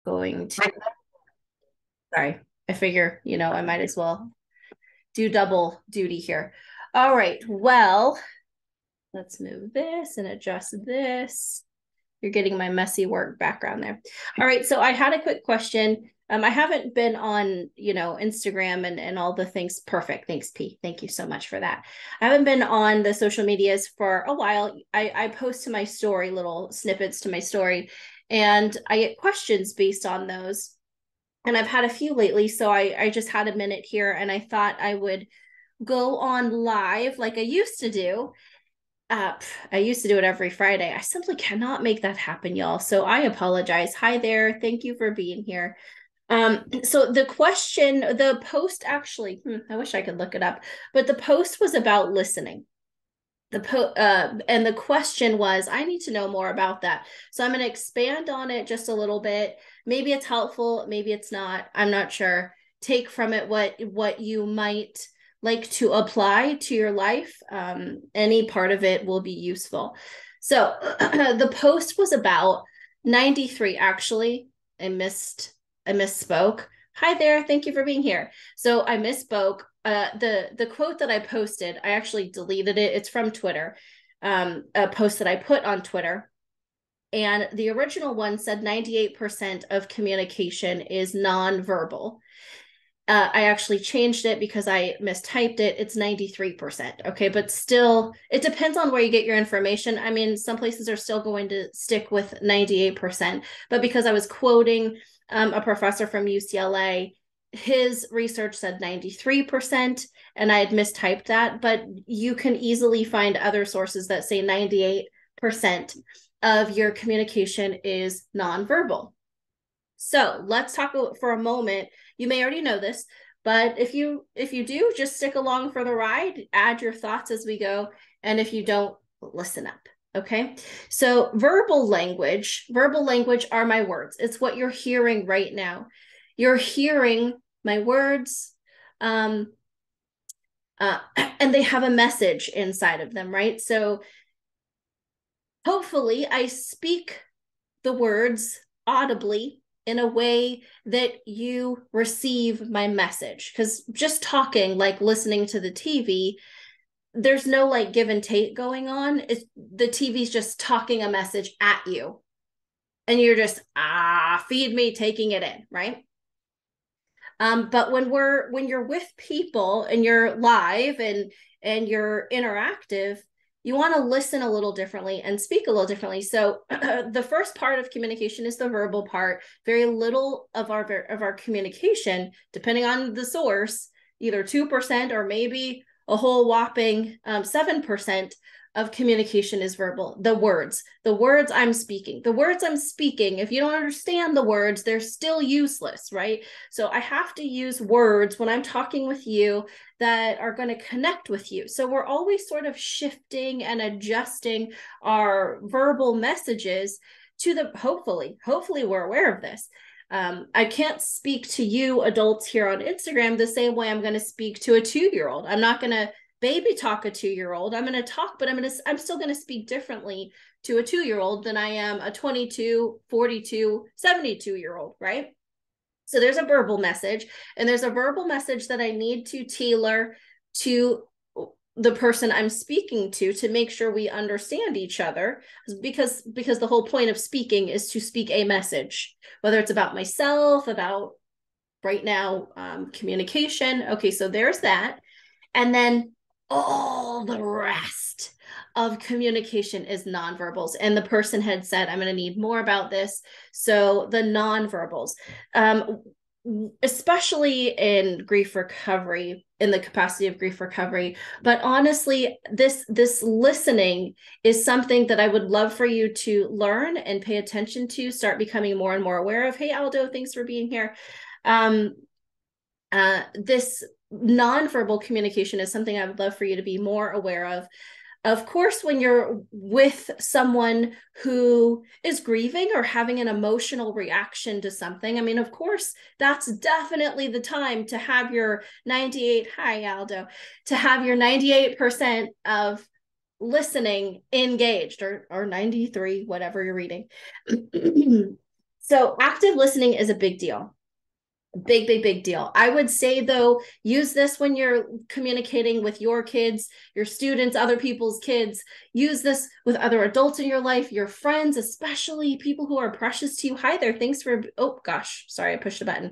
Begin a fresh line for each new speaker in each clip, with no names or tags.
going to, sorry, I figure, I might as well do double duty here. All right, well, let's move this and adjust this. You're getting my messy work background there. All right, so I had a quick question. I haven't been on, Instagram and all the things. Perfect. Thanks, P. Thank you so much for that. I haven't been on the social medias for a while. I post to my story, little snippets to my story, and I get questions based on those. And I've had a few lately, so I just had a minute here, and I thought I would go on live like I used to do. I used to do it every Friday. I simply cannot make that happen, y'all. So I apologize. Hi there. Thank you for being here. So the post actually, I wish I could look it up, but the post was about listening. And the question was, I need to know more about that. So I'm going to expand on it just a little bit. Maybe it's helpful, maybe it's not. I'm not sure. Take from it what you might like to apply to your life. Any part of it will be useful. So the post was about 93, actually. I misspoke. Hi there. Thank you for being here. So I misspoke. The quote that I posted, I actually deleted it. It's from Twitter, a post that I put on Twitter. And the original one said 98% of communication is nonverbal. I actually changed it because I mistyped it. It's 93%. Okay. But still, it depends on where you get your information. I mean, some places are still going to stick with 98%. But because I was quoting a professor from UCLA, his research said 93%, and I had mistyped that. But you can easily find other sources that say 98% of your communication is nonverbal. So let's talk for a moment. You may already know this, but if you do, just stick along for the ride, add your thoughts as we go. And if you don't, listen up. Okay. So verbal language are my words. It's what you're hearing right now. You're hearing my words, and they have a message inside of them, right? So hopefully I speak the words audibly in a way that you receive my message. Because just talking, like listening to the TV, there's no like give and take going on. The TV's just talking a message at you. And you're just, feed me, taking it in, right? But when you're with people and you're live and you're interactive, you want to listen a little differently and speak a little differently. So the first part of communication is the verbal part. Very little of our communication, depending on the source, either 2% or maybe a whole whopping 7% of communication is verbal. The words I'm speaking, if you don't understand the words, they're still useless, right? So I have to use words when I'm talking with you that are going to connect with you. So we're always sort of shifting and adjusting our verbal messages to hopefully we're aware of this. I can't speak to you adults here on Instagram the same way I'm going to speak to a 2-year-old. I'm not going to baby talk a 2-year-old. I'm going to talk, but I'm still going to speak differently to a 2-year-old than I am a 22, 42, 72-year-old, right? So there's a verbal message, and there's a verbal message that I need to tailor to the person I'm speaking to make sure we understand each other, because the whole point of speaking is to speak a message, whether it's about myself, about right now, communication. Okay, so there's that. And then all the rest of communication is nonverbals. And the person had said, I'm going to need more about this. So the nonverbals, especially in grief recovery, in the capacity of grief recovery. But honestly, this listening is something that I would love for you to learn and pay attention to, start becoming more and more aware of. Hey, Aldo, thanks for being here. This nonverbal communication is something I would love for you to be more aware of. Of course, when you're with someone who is grieving or having an emotional reaction to something, I mean, of course, that's definitely the time to have your 98, hi, Aldo, to have your 98% of listening engaged, or 93, whatever you're reading. So active listening is a big deal. Big, big, big deal. I would say, though, use this when you're communicating with your kids, your students, other people's kids. Use this with other adults in your life, your friends, especially people who are precious to you. Hi there. Thanks for, oh gosh, sorry, I pushed the button.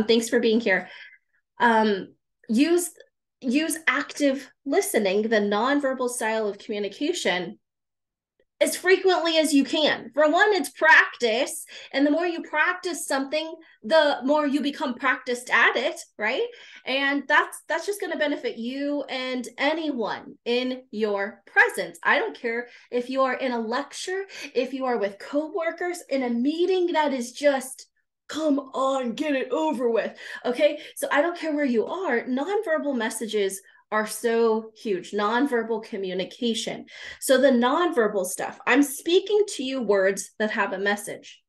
Thanks for being here. Use active listening, the nonverbal style of communication, as frequently as you can. For one, it's practice. And the more you practice something, the more you become practiced at it, right? And that's just going to benefit you and anyone in your presence. I don't care if you are in a lecture, if you are with coworkers, in a meeting that is just, come on, get it over with. Okay. So I don't care where you are, nonverbal messages are so huge. Nonverbal communication. So the nonverbal stuff, I'm speaking to you words that have a message.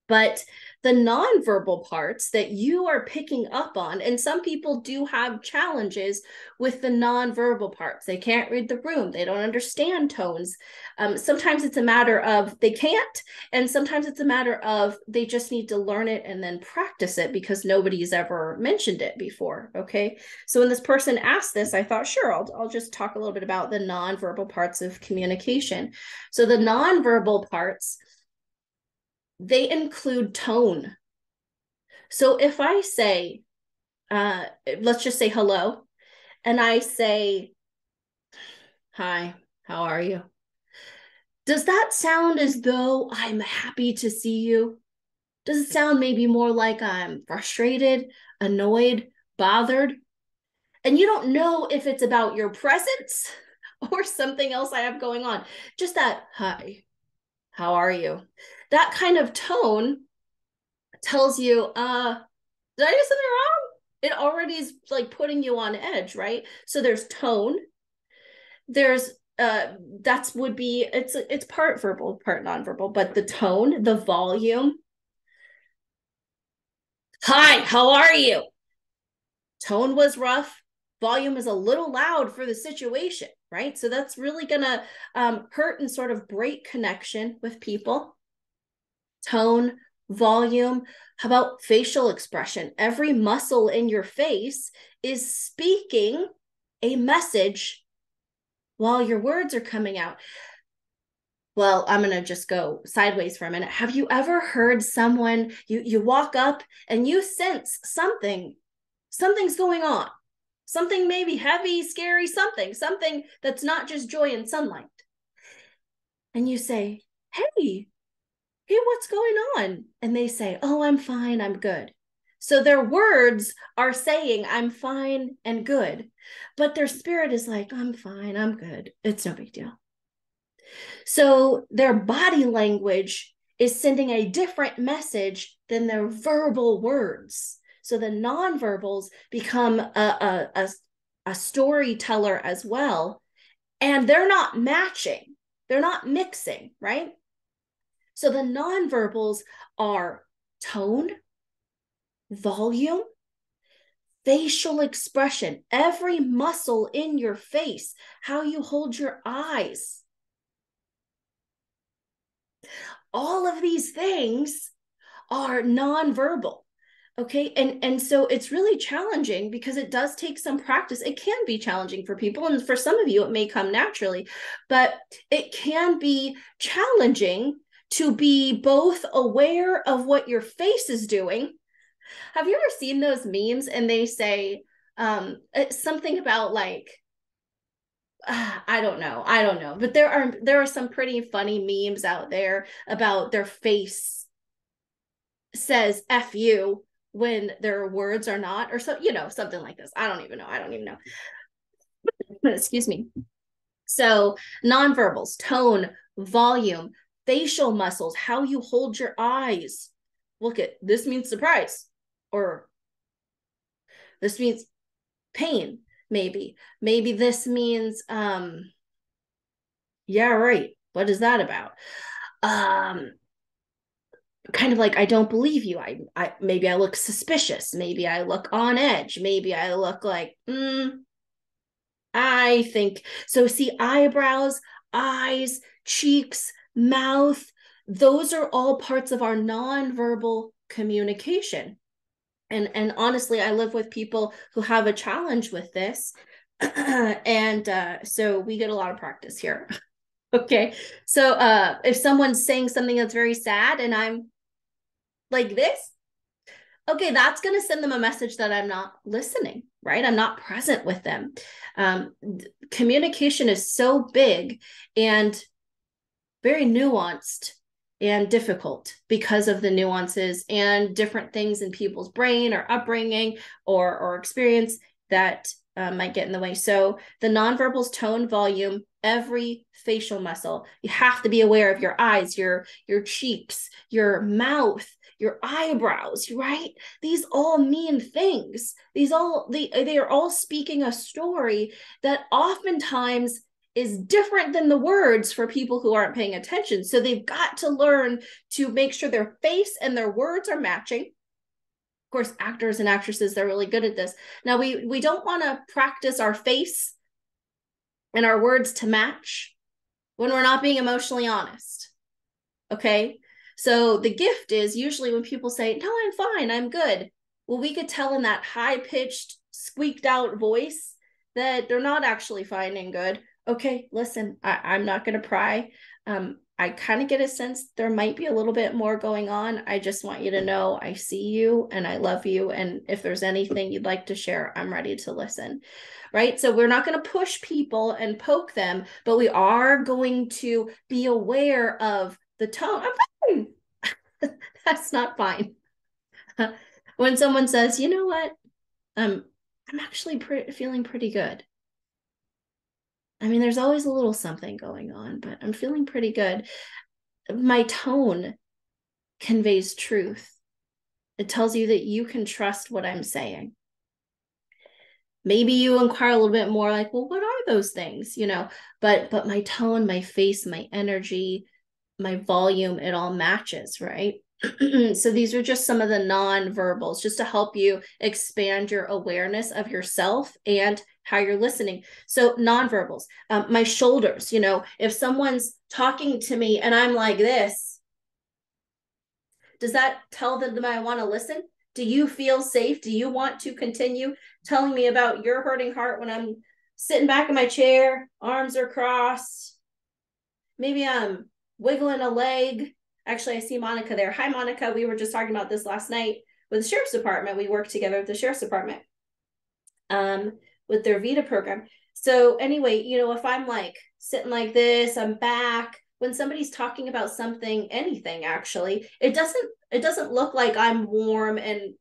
But the nonverbal parts that you are picking up on, and some people do have challenges with the nonverbal parts. They can't read the room. They don't understand tones. Sometimes it's a matter of they can't, and sometimes it's a matter of they just need to learn it and then practice it because nobody's ever mentioned it before. Okay. So when this person asked this, I thought, sure, I'll just talk a little bit about the nonverbal parts of communication. So the nonverbal parts, they include tone. So if I say, let's just say hello, and I say, hi, how are you? Does that sound as though I'm happy to see you? Does it sound maybe more like I'm frustrated, annoyed, bothered? And you don't know if it's about your presence or something else I have going on. Just that, hi, how are you? That kind of tone tells you, did I do something wrong? It already is like putting you on edge, right? So there's tone. There's that's would be it's part verbal, part nonverbal, but the tone, the volume. Hi, how are you? Tone was rough. Volume is a little loud for the situation, right? So that's really gonna hurt and sort of break connection with people. Tone, volume. How about facial expression? Every muscle in your face is speaking a message while your words are coming out. Well, I'm going to just go sideways for a minute. Have you ever heard someone, you walk up and you sense something's going on, something maybe heavy, scary, something that's not just joy and sunlight. And you say, hey, what's going on? And they say, oh, I'm fine, I'm good. So their words are saying, I'm fine and good, but their spirit is like, I'm fine, I'm good. It's no big deal. So their body language is sending a different message than their verbal words. So the nonverbals become a storyteller as well. And they're not matching, they're not mixing, right? So the nonverbals are tone, volume, facial expression, every muscle in your face, how you hold your eyes. All of these things are nonverbal. Okay. And so it's really challenging because it does take some practice. It can be challenging for people. And for some of you, it may come naturally, but it can be challenging to be both aware of what your face is doing. Have you ever seen those memes and they say something about like, I don't know, but there are some pretty funny memes out there about their face says F you when their words are not, or so, something like this. I don't even know. Excuse me. So nonverbals, tone, volume, facial muscles, how you hold your eyes. Look at this means surprise, or this means pain, maybe. Maybe this means yeah, right. What is that about? Kind of like, I don't believe you. I maybe I look suspicious, maybe I look on edge, maybe I look like I think so. See, eyebrows, eyes, cheeks, mouth, Those are all parts of our nonverbal communication. And honestly, I live with people who have a challenge with this. And so we get a lot of practice here. Okay. So if someone's saying something that's very sad and I'm like this, okay, that's going to send them a message that I'm not listening, right? I'm not present with them. Communication is so big and very nuanced and difficult because of the nuances and different things in people's brain or upbringing or experience that might get in the way. So the nonverbals, tone, volume, every facial muscle. You have to be aware of your eyes, your cheeks, your mouth, your eyebrows, right? These all mean things. They are all speaking a story that oftentimes is different than the words for people who aren't paying attention. So they've got to learn to make sure their face and their words are matching. Of course, actors and actresses, they're really good at this. Now, we don't want to practice our face and our words to match when we're not being emotionally honest. Okay? So the gift is usually when people say, no, I'm fine, I'm good. Well, we could tell in that high-pitched, squeaked out voice that they're not actually fine and good. Okay, listen, I'm not going to pry. I kind of get a sense there might be a little bit more going on. I just want you to know I see you and I love you. And if there's anything you'd like to share, I'm ready to listen. Right? So we're not going to push people and poke them, but we are going to be aware of the tone. I'm fine. That's not fine. When someone says, you know what, I'm actually feeling pretty good. I mean, there's always a little something going on, but I'm feeling pretty good. My tone conveys truth. It tells you that you can trust what I'm saying. Maybe you inquire a little bit more like, well, what are those things? But my tone, my face, my energy, my volume, it all matches, right? So these are just some of the non-verbals just to help you expand your awareness of yourself and how you're listening. So non-verbals, my shoulders, if someone's talking to me and I'm like this, does that tell them that I want to listen? Do you feel safe? Do you want to continue telling me about your hurting heart when I'm sitting back in my chair, arms are crossed? Maybe I'm wiggling a leg. Actually, I see Monica there. Hi, Monica. We were just talking about this last night with the Sheriff's Department. We work together with the Sheriff's Department with their Vita program. So anyway, if I'm like sitting like this, I'm back. When somebody's talking about something, anything actually, it doesn't look like I'm warm and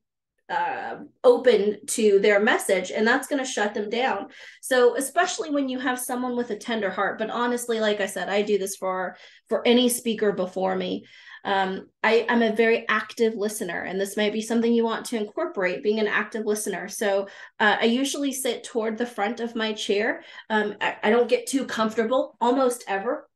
open to their message, and that's going to shut them down. So especially when you have someone with a tender heart, but honestly, like I said, I do this for any speaker before me. I'm a very active listener, and this might be something you want to incorporate, being an active listener. So I usually sit toward the front of my chair. I don't get too comfortable almost ever.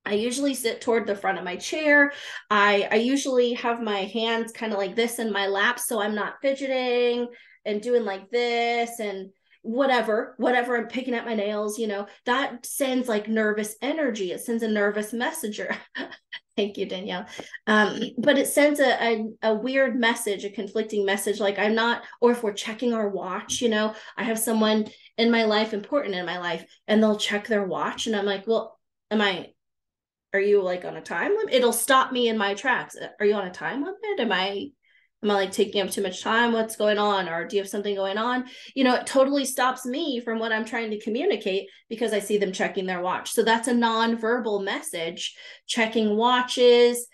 I usually sit toward the front of my chair. I usually have my hands kind of like this in my lap, so I'm not fidgeting and doing like this and whatever I'm picking at my nails, that sends like nervous energy. It sends a nervous messenger. Thank you, Danielle. But it sends a weird message, a conflicting message. Like I'm not, or if we're checking our watch, I have someone in my life, important in my life, and they'll check their watch. And I'm like, well, are you like on a time limit? It'll stop me in my tracks. Are you on a time limit? Am I like taking up too much time? What's going on? Or do you have something going on? It totally stops me from what I'm trying to communicate because I see them checking their watch. So that's a nonverbal message, checking watches,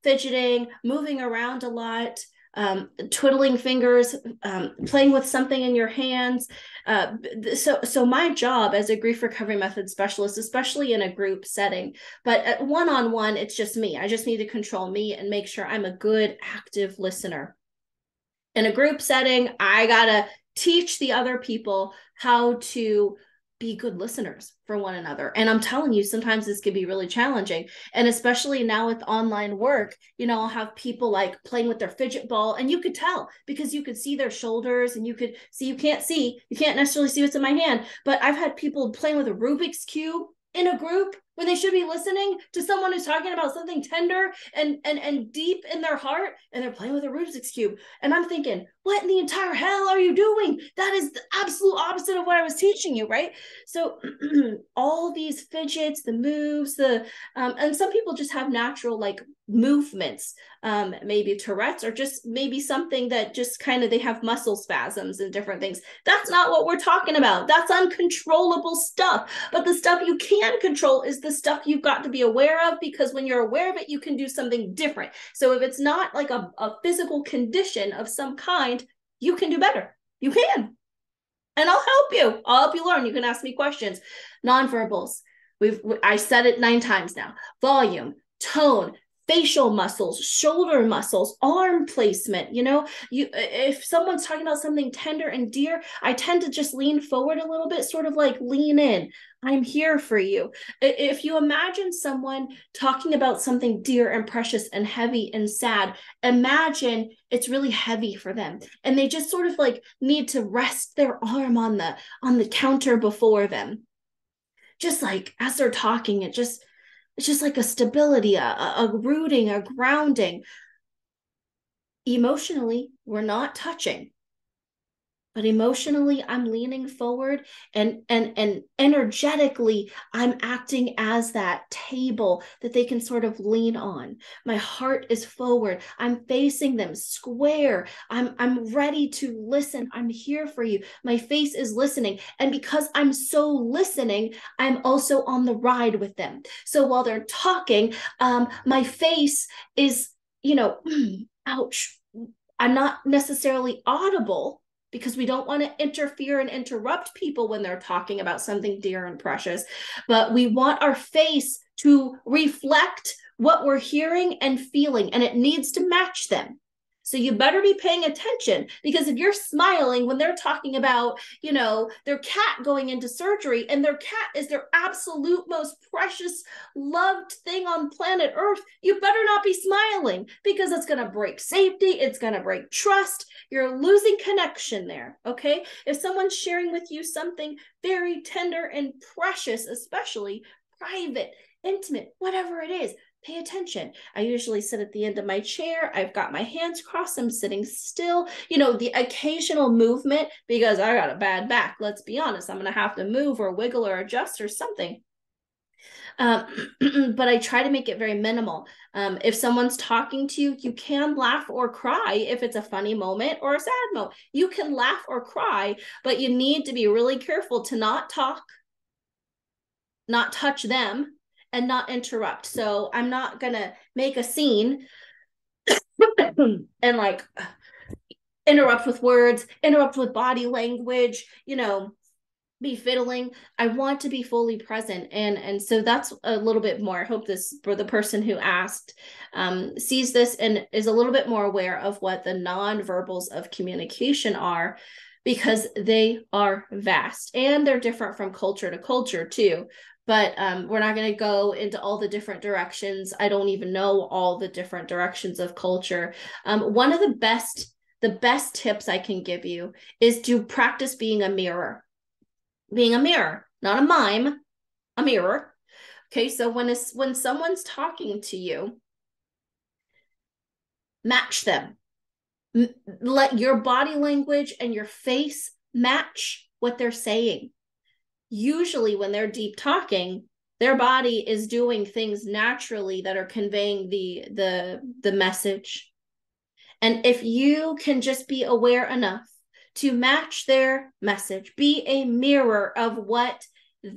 fidgeting, moving around a lot, twiddling fingers, playing with something in your hands. So my job as a grief recovery method specialist, especially in a group setting, but at one-on-one, it's just me. I just need to control me and make sure I'm a good active listener. In a group setting, I gotta teach the other people how to be good listeners for one another. And I'm telling you, sometimes this can be really challenging. And especially now with online work, I'll have people like playing with their fidget ball, and you could tell because you could see their shoulders and you can't necessarily see what's in my hand. But I've had people playing with a Rubik's Cube in a group when they should be listening to someone who's talking about something tender and deep in their heart, and they're playing with a Rubik's Cube. And I'm thinking, what in the entire hell are you doing? That is the absolute opposite of what I was teaching you, right? So all these fidgets, the moves, and some people just have natural like movements, maybe Tourette's, or just maybe something that just kind of, they have muscle spasms and different things. That's not what we're talking about. That's uncontrollable stuff. But the stuff you can control is the stuff you've got to be aware of, because when you're aware of it, you can do something different. So if it's not like a physical condition of some kind, you can do better. You can. And I'll help you. I'll help you learn. You can ask me questions. Nonverbals. I said it 9 times now. Volume, tone, facial muscles, shoulder muscles, arm placement. You know, if someone's talking about something tender and dear, I tend to just lean forward a little bit, sort of like lean in. I'm here for you. If you imagine someone talking about something dear and precious and heavy and sad, imagine it's really heavy for them, and they just sort of like need to rest their arm on the counter before them. Just like as they're talking, it's just like a stability, a rooting, a grounding. Emotionally, we're not touching, but emotionally I'm leaning forward, and energetically I'm acting as that table that they can sort of lean on. My heart is forward, I'm facing them square, I'm ready to listen, I'm here for you, my face is listening. And because I'm so listening, I'm also on the ride with them. So while they're talking, my face is, ouch, I'm not necessarily audible, because we don't want to interfere and interrupt people when they're talking about something dear and precious. But we want our face to reflect what we're hearing and feeling, and it needs to match them. So you better be paying attention, because if you're smiling when they're talking about, their cat going into surgery, and their cat is their absolute most precious, loved thing on planet Earth, you better not be smiling, because it's going to break safety. It's going to break trust. You're losing connection there. Okay. If someone's sharing with you something very tender and precious, especially private, intimate, whatever it is, pay attention. I usually sit at the end of my chair. I've got my hands crossed. I'm sitting still. The occasional movement, because I got a bad back. Let's be honest. I'm going to have to move or wiggle or adjust or something. But I try to make it very minimal. If someone's talking to you, you can laugh or cry if it's a funny moment or a sad moment. You can laugh or cry, but you need to be really careful to not talk, not touch them, and not interrupt. So I'm not going to make a scene and like interrupt with words, interrupt with body language, be fiddling. I want to be fully present. And so that's a little bit more. I hope this, for the person who asked, sees this and is a little bit more aware of what the nonverbals of communication are, because they are vast and they're different from culture to culture too. But we're not going to go into all the different directions. I don't even know all the different directions of culture. One of the best tips I can give you is to practice being a mirror. Being a mirror, not a mime, a mirror. Okay, so when someone's talking to you, match them. Let your body language and your face match what they're saying. Usually when they're deep talking, their body is doing things naturally that are conveying the message. And if you can just be aware enough to match their message, be a mirror of what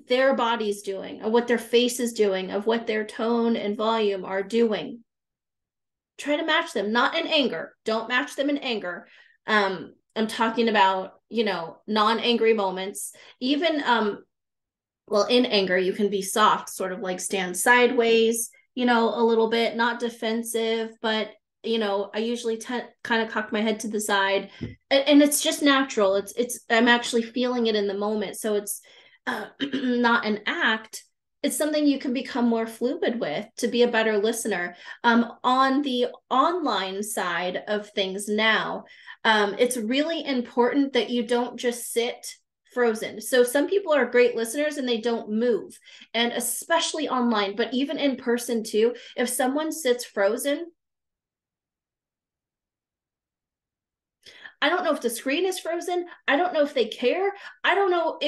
their body's doing, of what their face is doing, of what their tone and volume are doing. Try to match them, not in anger. Don't match them in anger. I'm talking about, non-angry moments. Even, in anger, you can be soft, sort of like stand sideways, a little bit, not defensive, but I usually kind of cock my head to the side, and it's just natural. I'm actually feeling it in the moment. So it's not an act. It's something you can become more fluid with to be a better listener. On the online side of things now, it's really important that you don't just sit frozen. So some people are great listeners and they don't move, and especially online, but even in person too, if someone sits frozen, I don't know if the screen is frozen. I don't know if they care. I don't know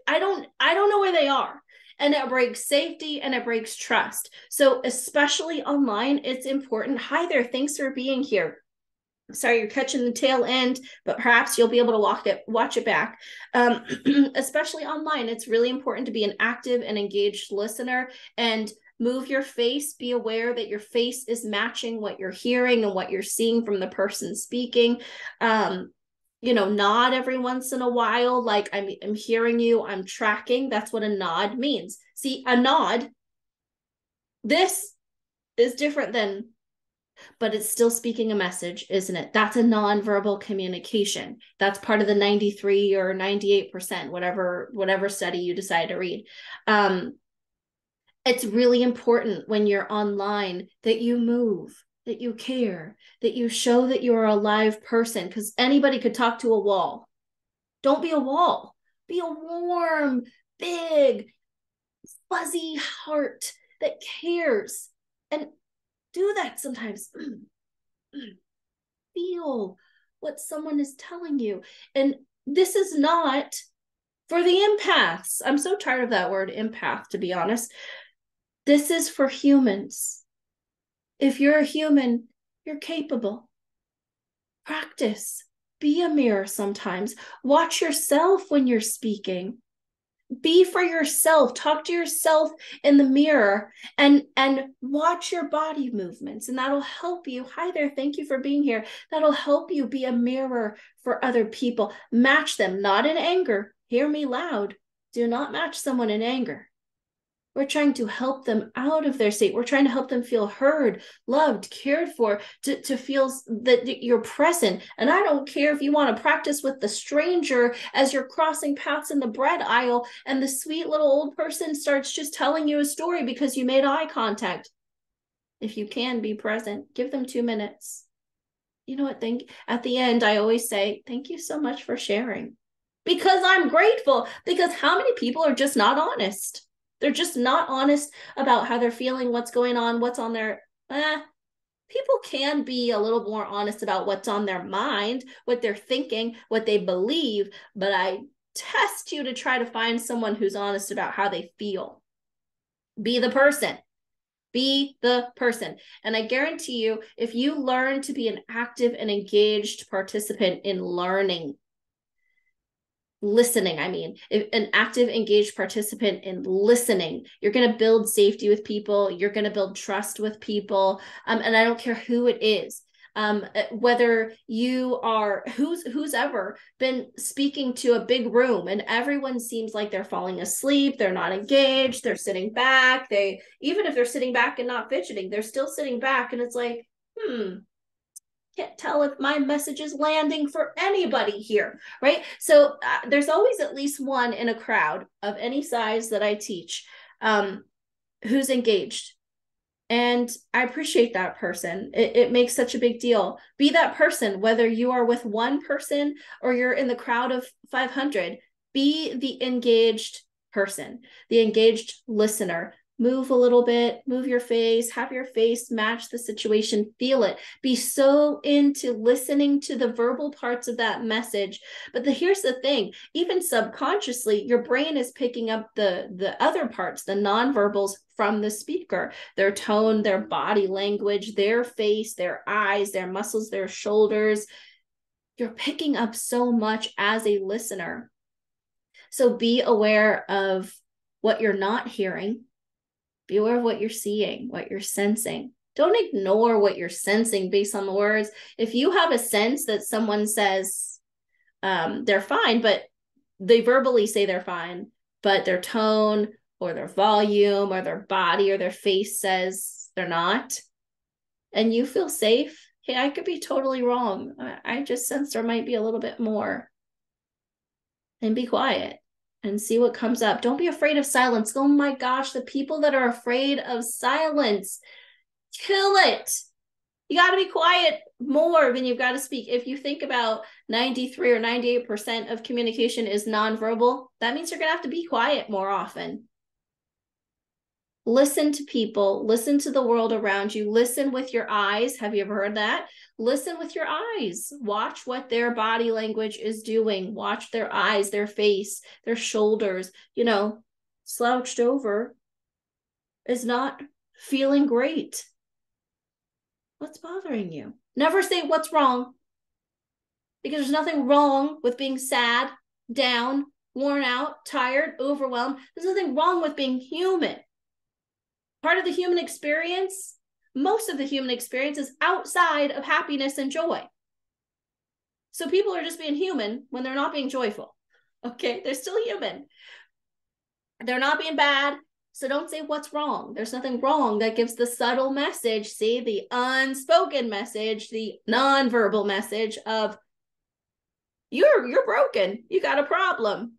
I don't know where they are. And it breaks safety and it breaks trust. So especially online, it's important. Hi there. Thanks for being here. Sorry, you're catching the tail end, but perhaps you'll be able to watch it back. Especially online, it's really important to be an active and engaged listener and move your face. Be aware that your face is matching what you're hearing and what you're seeing from the person speaking. Nod every once in a while, like I'm hearing you, I'm tracking. That's what a nod means. See, a nod, this is different than, but it's still speaking a message, isn't it? That's a nonverbal communication. That's part of the 93 or 98%, whatever study you decide to read. It's really important when you're online that you move, that you care, that you show that you're a live person, because anybody could talk to a wall. Don't be a wall. Be a warm, big, fuzzy heart that cares. And do that sometimes. Feel what someone is telling you. And this is not for the empaths. I'm so tired of that word empath, to be honest. This is for humans. If you're a human, you're capable. Practice. Be a mirror sometimes. Watch yourself when you're speaking. Be for yourself. Talk to yourself in the mirror and watch your body movements, and that'll help you. Hi there, thank you for being here. That'll help you be a mirror for other people. Match them, not in anger. Hear me loud. Do not match someone in anger. We're trying to help them out of their state. We're trying to help them feel heard, loved, cared for, to feel that you're present. And I don't care if you want to practice with the stranger as you're crossing paths in the bread aisle and the sweet little old person starts just telling you a story because you made eye contact. If you can be present, give them 2 minutes. You know what? At the end, I always say, thank you so much for sharing. Because I'm grateful. Because how many people are just not honest? They're just not honest about how they're feeling, what's going on, what's on their, people can be a little more honest about what's on their mind, what they're thinking, what they believe, but I test you to try to find someone who's honest about how they feel. Be the person. Be the person. And I guarantee you, if you learn to be an active and engaged participant in listening, an active, engaged participant in listening, you're going to build safety with people. You're going to build trust with people. And I don't care who it is. Whether you are who's ever been speaking to a big room and everyone seems like they're falling asleep, they're not engaged, they're sitting back, even if they're sitting back and not fidgeting, they're still sitting back, and it's like, can't tell if my message is landing for anybody here, right? So there's always at least one in a crowd of any size that I teach who's engaged. And I appreciate that person. It makes such a big deal. Be that person, whether you are with one person or you're in the crowd of 500. Be the engaged person, the engaged listener. Move a little bit, move your face, have your face match the situation, feel it. Be so into listening to the verbal parts of that message. But here's the thing, even subconsciously, your brain is picking up the other parts, the nonverbals from the speaker, their tone, their body language, their face, their eyes, their muscles, their shoulders. You're picking up so much as a listener. So be aware of what you're not hearing. Be aware of what you're seeing, what you're sensing. Don't ignore what you're sensing based on the words. If you have a sense that someone says they're fine, but they verbally say they're fine, but their tone or their volume or their body or their face says they're not, and you feel safe, hey, I could be totally wrong. I just sense there might be a little bit more. And be quiet and see what comes up. Don't be afraid of silence. Oh my gosh, the people that are afraid of silence, kill it. You got to be quiet more than you've got to speak. If you think about 93 or 98% of communication is nonverbal, that means you're going to have to be quiet more often. Listen to people, listen to the world around you, listen with your eyes. Have you ever heard that? Listen with your eyes. Watch what their body language is doing. Watch their eyes, their face, their shoulders. You know, slouched over is not feeling great. What's bothering you? Never say what's wrong, because there's nothing wrong with being sad, down, worn out, tired, overwhelmed. There's nothing wrong with being human. Part of the human experience, most of the human experience is outside of happiness and joy. So people are just being human when they're not being joyful. Okay, they're still human. They're not being bad. So don't say what's wrong. There's nothing wrong. That gives the subtle message, see, the unspoken message, the nonverbal message of you're broken. You got a problem.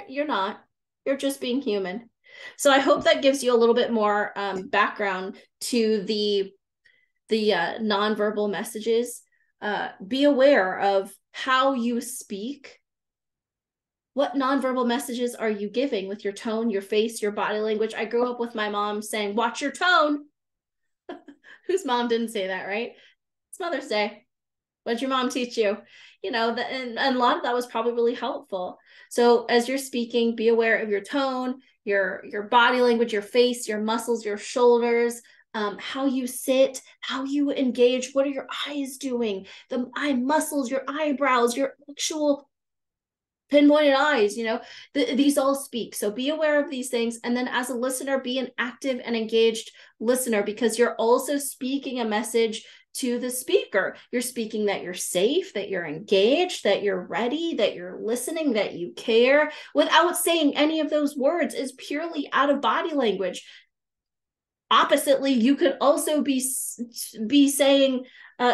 You're not. You're just being human. So I hope that gives you a little bit more background to the nonverbal messages. Be aware of how you speak. What nonverbal messages are you giving with your tone, your face, your body language? I grew up with my mom saying, watch your tone. Whose mom didn't say that, right? It's Mother's Day. What did your mom teach you? You know, and a lot of that was probably really helpful. So as you're speaking, be aware of your tone, your body language, your face, your muscles, your shoulders, how you sit, how you engage. What are your eyes doing? The eye muscles, your eyebrows, your actual pinpointed eyes, you know, these all speak. So be aware of these things. And then as a listener, be an active and engaged listener, because you're also speaking a message to the speaker. You're speaking that you're safe, that you're engaged, that you're ready, that you're listening, that you care, without saying any of those words. Is purely out of body language. Oppositely, you could also be saying,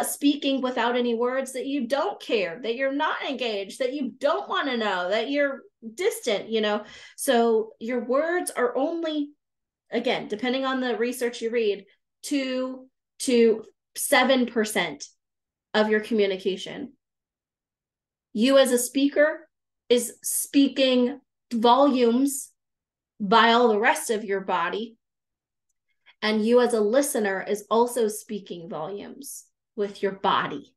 speaking without any words, that you don't care, that you're not engaged, that you don't want to know, that you're distant, you know. So your words are only, again, depending on the research you read, 2 to 7% of your communication. You as a speaker is speaking volumes by all the rest of your body. And you as a listener is also speaking volumes with your body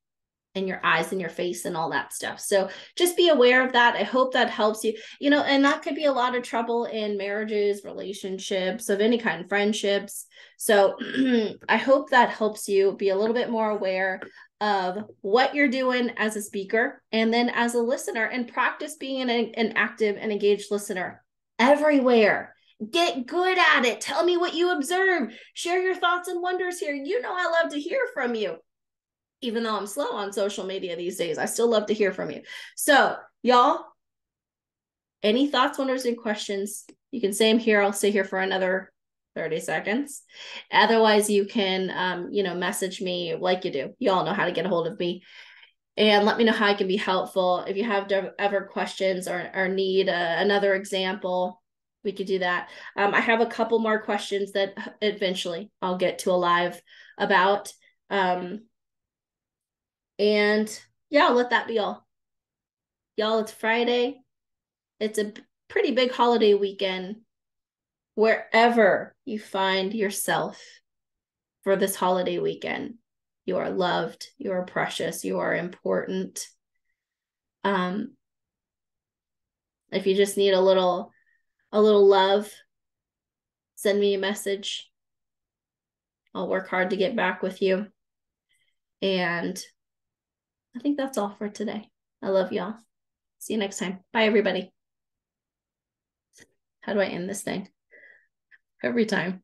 and your eyes and your face and all that stuff. So just be aware of that. I hope that helps you, you know, and that could be a lot of trouble in marriages, relationships of any kind, friendships. So I hope that helps you be a little bit more aware of what you're doing as a speaker and then as a listener, and practice being an active and engaged listener everywhere. Get good at it. Tell me what you observe. Share your thoughts and wonders here. You know, I love to hear from you. Even though I'm slow on social media these days, I still love to hear from you. So, y'all, any thoughts, wonders, and questions, you can say them here. I'll stay here for another 30 seconds. Otherwise, you can, you know, message me like you do. You all know how to get a hold of me. And let me know how I can be helpful. If you have ever questions or need another example, we could do that. I have a couple more questions that eventually I'll get to a live about. And yeah, I'll let that be all. Y'all, it's Friday. It's a pretty big holiday weekend. Wherever you find yourself for this holiday weekend, you are loved, you are precious, you are important. If you just need a little love, send me a message. I'll work hard to get back with you. And I think that's all for today. I love y'all. See you next time. Bye, everybody. How do I end this thing? Every time.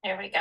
There we go.